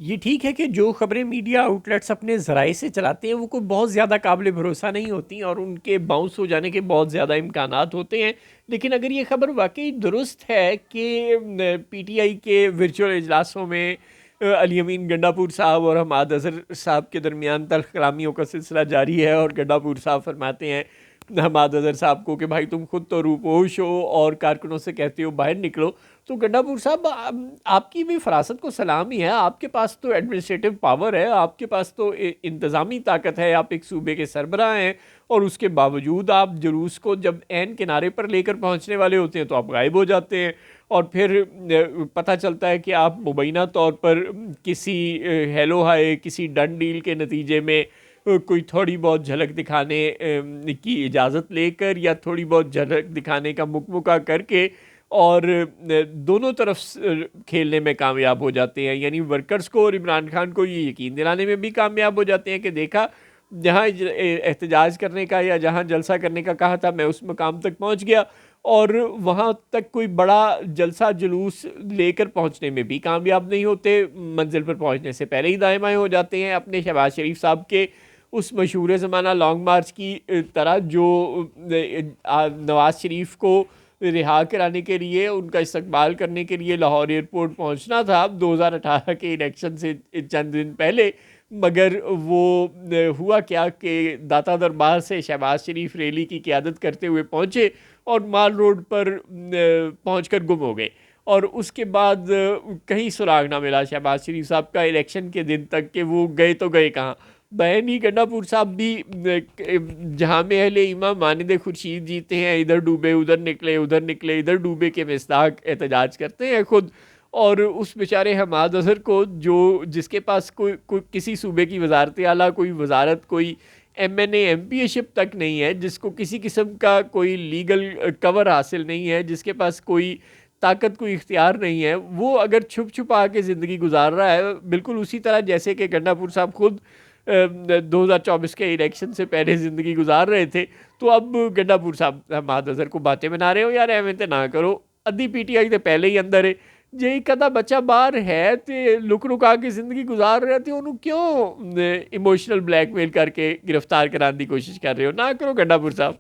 ये ठीक है कि जो खबरें मीडिया आउटलेट्स अपने ज़राए से चलाते हैं वो कोई बहुत ज़्यादा काबिल भरोसा नहीं होती और उनके बाउंस हो जाने के बहुत ज़्यादा इम्कानात होते हैं। लेकिन अगर ये खबर वाकई दुरुस्त है कि पीटीआई के वर्चुअल इजलासों में अली अमीन गंडापुर साहब और हमाद अजहर साहब के दरमियान तल्ख कलामियों का सिलसिला जारी है और गंडापुर साहब फरमाते हैं हमाद अजहर साहब को कि भाई तुम खुद तो रूपोश हो और कारकुनों से कहते हो बाहर निकलो। तो गंडापुर साहब आपकी भी फरासत को सलाम ही है, आपके पास तो एडमिनिस्ट्रेटिव पावर है, आपके पास तो इंतज़ामी ताकत है, आप एक सूबे के सरबराह हैं और उसके बावजूद आप जुलूस को जब ऐन किनारे पर लेकर पहुंचने वाले होते हैं तो आप गायब हो जाते हैं और फिर पता चलता है कि आप मुबैना तौर पर किसी हेलो हाय किसी डन डील के नतीजे में कोई थोड़ी बहुत झलक दिखाने की इजाज़त लेकर या थोड़ी बहुत झलक दिखाने का मुकमुका करके और दोनों तरफ खेलने में कामयाब हो जाते हैं। यानी वर्कर्स को और इमरान खान को ये यकीन दिलाने में भी कामयाब हो जाते हैं कि देखा जहाँ एहतजाज करने का या जहाँ जलसा करने का कहा था मैं उस मकाम तक पहुँच गया और वहाँ तक कोई बड़ा जलसा जुलूस लेकर पहुँचने में भी कामयाब नहीं होते, मंजिल पर पहुँचने से पहले ही दाएँ बाएँ हो जाते हैं। अपने शहबाज शरीफ साहब के उस मशहूर ज़माना लॉन्ग मार्च की तरह जो नवाज़ शरीफ को रिहा कराने के लिए उनका इस्तकबाल करने के लिए लाहौर एयरपोर्ट पहुंचना था 2018 के इलेक्शन से चंद दिन पहले, मगर वो हुआ क्या कि दाता दरबार से शहबाज शरीफ रैली की क़यादत करते हुए पहुंचे और माल रोड पर पहुंचकर गुम हो गए और उसके बाद कहीं सुराग ना मिला शहबाज शरीफ साहब का इलेक्शन के दिन तक कि वो गए तो गए कहाँ। बयानी गंडापुर साहब भी जहाँ में अहले इमाम मानिद खुर्शीद जीते हैं, इधर डूबे उधर निकले, उधर निकले इधर डूबे के मिसदाक एहतजाज करते हैं खुद। और उस बेचारे हमाद अजहर को जो जिसके पास कोई किसी सूबे की वजारत आला, कोई वजारत, कोई MNA MPशिप तक नहीं है, जिसको किसी किस्म का कोई लीगल कवर हासिल नहीं है, जिसके पास कोई ताकत कोई इख्तियार नहीं है, वो अगर छुप छुपा के ज़िंदगी गुजार रहा है बिल्कुल उसी तरह जैसे कि गंडापुर साहब खुद 2024 के इलेक्शन से पहले ज़िंदगी गुजार रहे थे। तो अब गंडापुर साहब हमाद अजहर को बातें बना रहे हो यार एवं तो ना करो, अद्धी PTI तो पहले ही अंदर है, जे कदा बच्चा बाहर है तो लुक लुका के ज़िंदगी गुजार रहे थे, उन्होंने क्यों इमोशनल ब्लैकमेल करके गिरफ्तार कराने की कोशिश कर रहे हो? ना करो गंडापुर साहब।